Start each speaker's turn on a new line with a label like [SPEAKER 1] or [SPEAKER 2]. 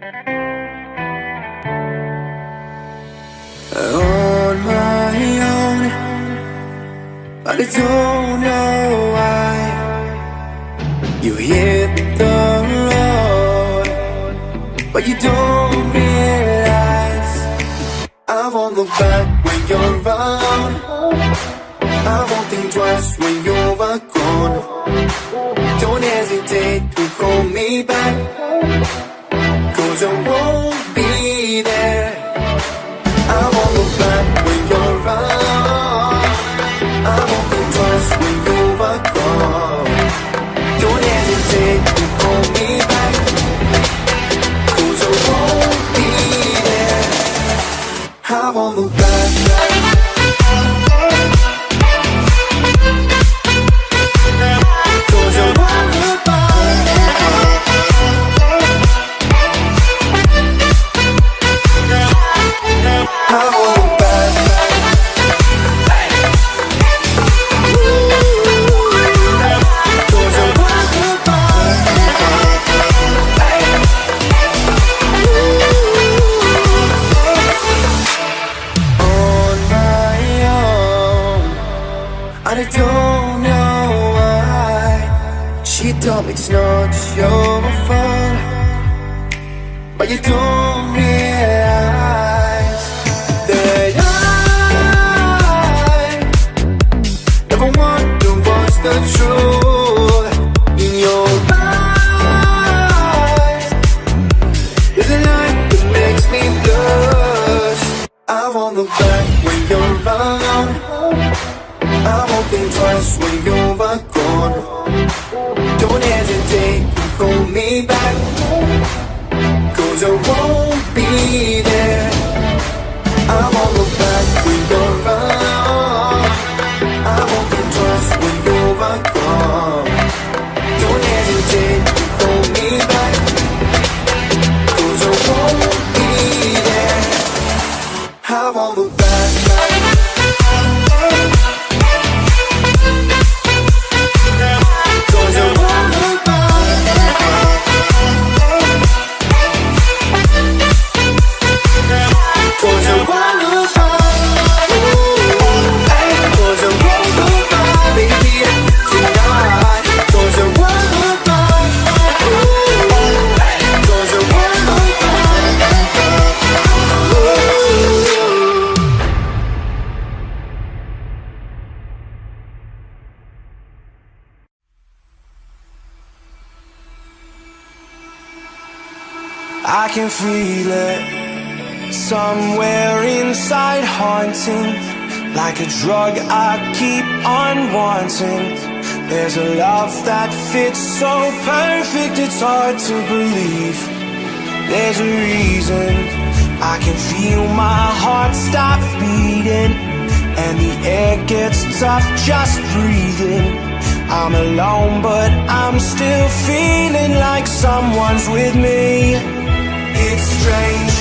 [SPEAKER 1] On my own, but I don't know why. You hit the road, but you don't realize I won't look back when you're around. I won't think twice when you're gone. Don't hesitate to call me back, 'cause I won't be there. I won't look back when you're around. I won't think twice when you're gone. Don't hesitate to call me back, 'cause I won't be there. I won't look back. I don't know why. She told me it's not your fault, but you don't realize that I never wonder what's the truth. In your eyes, there's a light that makes me blush. I won't look back when you're around. I won't think twice when you're gone. Don't hesitate to call me back, 'cause I won't be there. I won't look back when you're around. I won't think twice when you're gone. Don't hesitate to call me back, 'cause I won't be there. I won't look back.
[SPEAKER 2] I can feel it somewhere inside, haunting like a drug I keep on wanting. There's a love that fits so perfect, it's hard to believe. There's a reason I can feel my heart stop beating, and the air gets tough just breathing. I'm alone, but I'm still feeling like someone's with me. It's strange